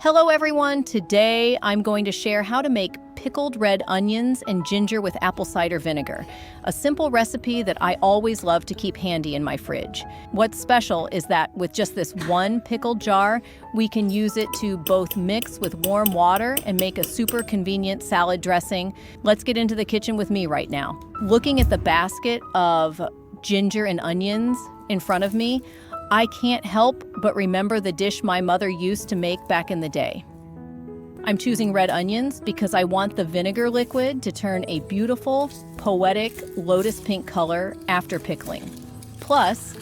Hello everyone, today I'm going to share how to make pickled red onions and ginger with apple cider vinegar, a simple recipe that I always love to keep handy in my fridge. What's special is that with just this one pickled jar, we can use it to both mix with warm water and make a super convenient salad dressing. Let's get into the kitchen with me right now. Looking at the basket of ginger and onions in front of me, I can't help but remember the dish my mother used to make back in the day. I'm choosing red onions because I want the vinegar liquid to turn a beautiful, poetic lotus pink color after pickling. Plus,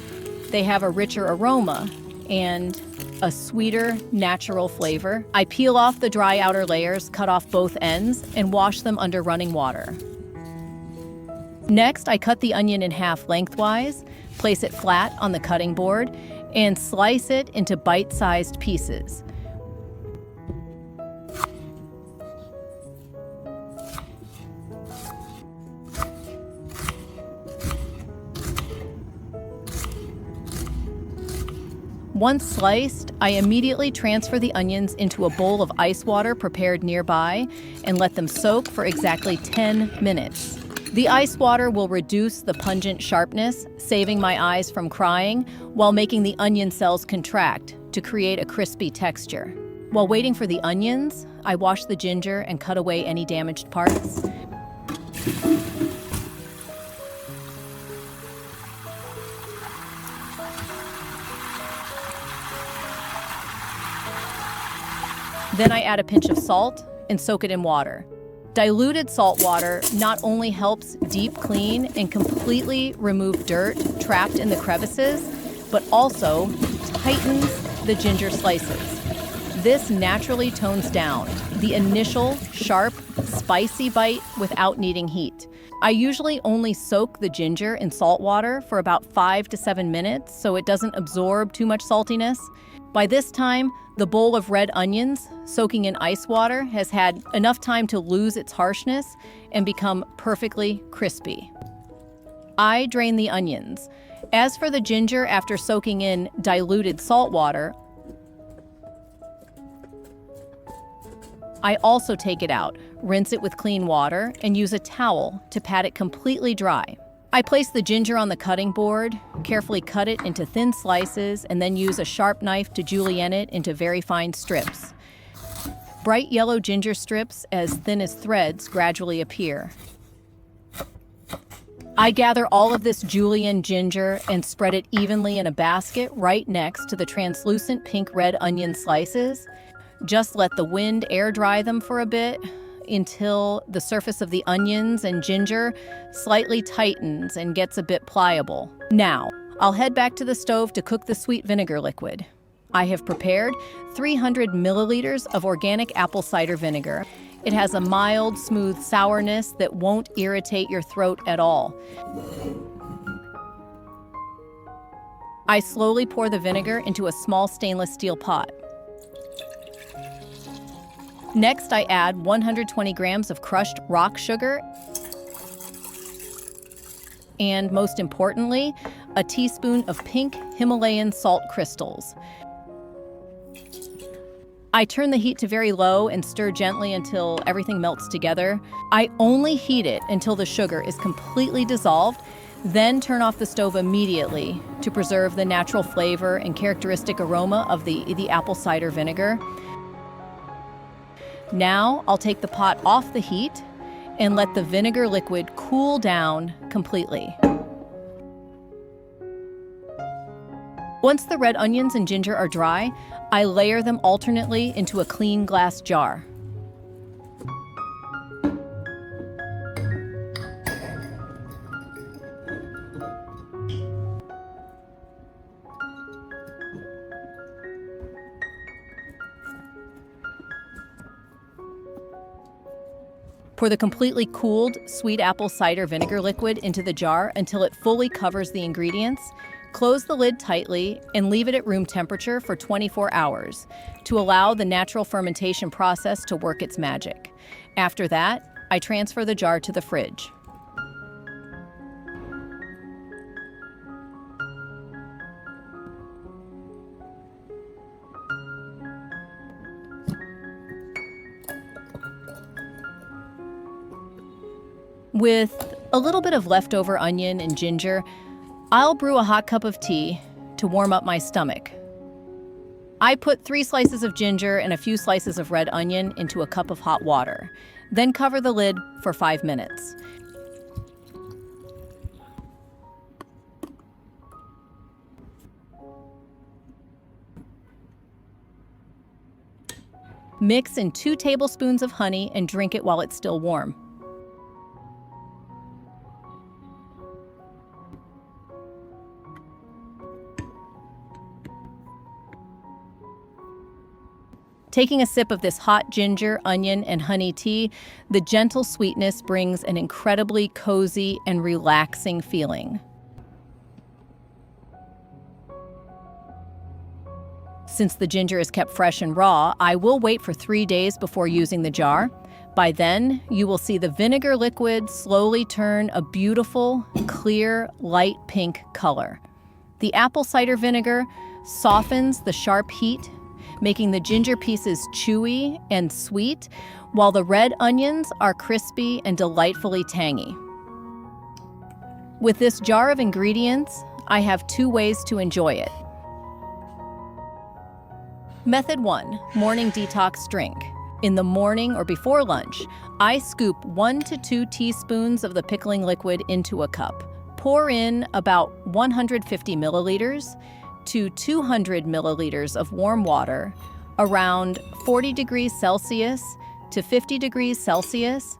they have a richer aroma and a sweeter, natural flavor. I peel off the dry outer layers, cut off both ends, and wash them under running water. Next, I cut the onion in half lengthwise, place it flat on the cutting board, and slice it into bite-sized pieces. Once sliced, I immediately transfer the onions into a bowl of ice water prepared nearby and let them soak for exactly 10 minutes. The ice water will reduce the pungent sharpness, saving my eyes from crying, while making the onion cells contract to create a crispy texture. While waiting for the onions, I wash the ginger and cut away any damaged parts. Then I add a pinch of salt and soak it in water. Diluted salt water not only helps deep clean and completely remove dirt trapped in the crevices, but also tightens the ginger slices. This naturally tones down the initial sharp, spicy bite without needing heat. I usually only soak the ginger in salt water for about 5 to 7 minutes so it doesn't absorb too much saltiness. By this time, the bowl of red onions, soaking in ice water, has had enough time to lose its harshness and become perfectly crispy. I drain the onions. As for the ginger, after soaking in diluted salt water, I also take it out, rinse it with clean water, and use a towel to pat it completely dry. I place the ginger on the cutting board, carefully cut it into thin slices, and then use a sharp knife to julienne it into very fine strips. Bright yellow ginger strips, as thin as threads, gradually appear. I gather all of this julienne ginger and spread it evenly in a basket right next to the translucent pink-red onion slices. Just let the wind air dry them for a bit, until the surface of the onions and ginger slightly tightens and gets a bit pliable. Now, I'll head back to the stove to cook the sweet vinegar liquid. I have prepared 300 milliliters of organic apple cider vinegar. It has a mild, smooth sourness that won't irritate your throat at all. I slowly pour the vinegar into a small stainless steel pot. Next, I add 120 grams of crushed rock sugar and, most importantly, a teaspoon of pink Himalayan salt crystals. I turn the heat to very low and stir gently until everything melts together. I only heat it until the sugar is completely dissolved, then turn off the stove immediately to preserve the natural flavor and characteristic aroma of the apple cider vinegar. Now, I'll take the pot off the heat and let the vinegar liquid cool down completely. Once the red onions and ginger are dry, I layer them alternately into a clean glass jar. Pour the completely cooled sweet apple cider vinegar liquid into the jar until it fully covers the ingredients. Close the lid tightly and leave it at room temperature for 24 hours to allow the natural fermentation process to work its magic. After that, I transfer the jar to the fridge. With a little bit of leftover onion and ginger, I'll brew a hot cup of tea to warm up my stomach. I put 3 slices of ginger and a few slices of red onion into a cup of hot water, then cover the lid for 5 minutes. Mix in 2 tablespoons of honey and drink it while it's still warm. Taking a sip of this hot ginger, onion, and honey tea, the gentle sweetness brings an incredibly cozy and relaxing feeling. Since the ginger is kept fresh and raw, I will wait for 3 days before using the jar. By then, you will see the vinegar liquid slowly turn a beautiful, clear, light pink color. The apple cider vinegar softens the sharp heat, making the ginger pieces chewy and sweet, while the red onions are crispy and delightfully tangy. With this jar of ingredients, I have 2 ways to enjoy it. Method 1, morning detox drink. In the morning or before lunch, I scoop 1 to 2 teaspoons of the pickling liquid into a cup. Pour in about 150 milliliters to 200 milliliters of warm water, around 40 degrees Celsius to 50 degrees Celsius,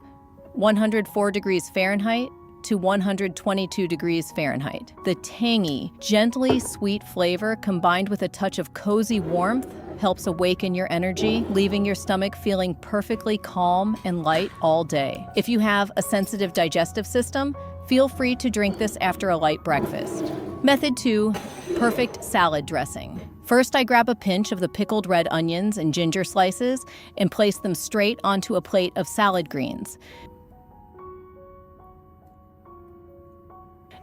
104 degrees Fahrenheit to 122 degrees Fahrenheit. The tangy, gently sweet flavor combined with a touch of cozy warmth helps awaken your energy, leaving your stomach feeling perfectly calm and light all day. If you have a sensitive digestive system, feel free to drink this after a light breakfast. Method 2, perfect salad dressing. First, I grab a pinch of the pickled red onions and ginger slices and place them straight onto a plate of salad greens.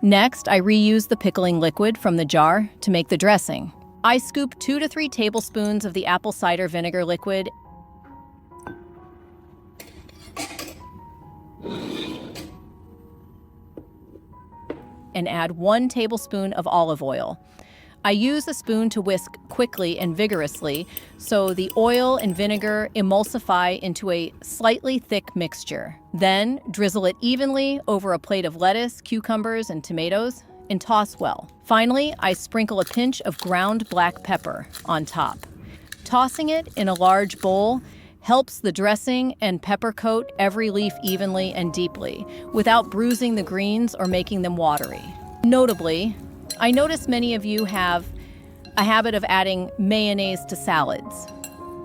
Next, I reuse the pickling liquid from the jar to make the dressing. I scoop 2 to 3 tablespoons of the apple cider vinegar liquid and add 1 tablespoon of olive oil. I use a spoon to whisk quickly and vigorously so the oil and vinegar emulsify into a slightly thick mixture. Then drizzle it evenly over a plate of lettuce, cucumbers, and tomatoes and toss well. Finally, I sprinkle a pinch of ground black pepper on top. Tossing it in a large bowl helps the dressing and pepper coat every leaf evenly and deeply, without bruising the greens or making them watery. Notably, I notice many of you have a habit of adding mayonnaise to salads.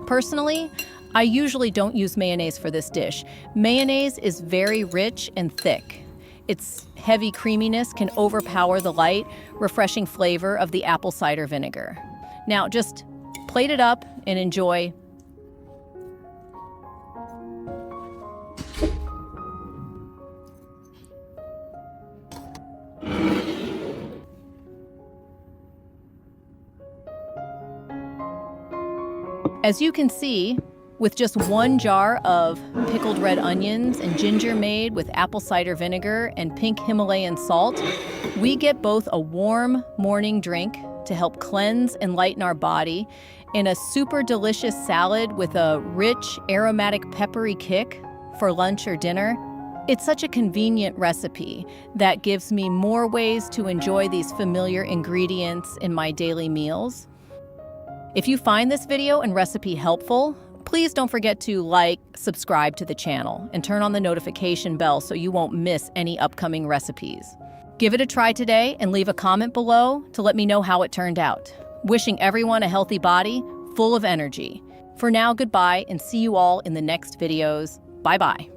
Personally, I usually don't use mayonnaise for this dish. Mayonnaise is very rich and thick. Its heavy creaminess can overpower the light, refreshing flavor of the apple cider vinegar. Now, just plate it up and enjoy. As you can see, with just 1 jar of pickled red onions and ginger made with apple cider vinegar and pink Himalayan salt, we get both a warm morning drink to help cleanse and lighten our body and a super delicious salad with a rich, aromatic, peppery kick for lunch or dinner. It's such a convenient recipe that gives me more ways to enjoy these familiar ingredients in my daily meals. If you find this video and recipe helpful, please don't forget to like, subscribe to the channel, and turn on the notification bell so you won't miss any upcoming recipes. Give it a try today and leave a comment below to let me know how it turned out. Wishing everyone a healthy body, full of energy. For now, goodbye, and see you all in the next videos. Bye-bye.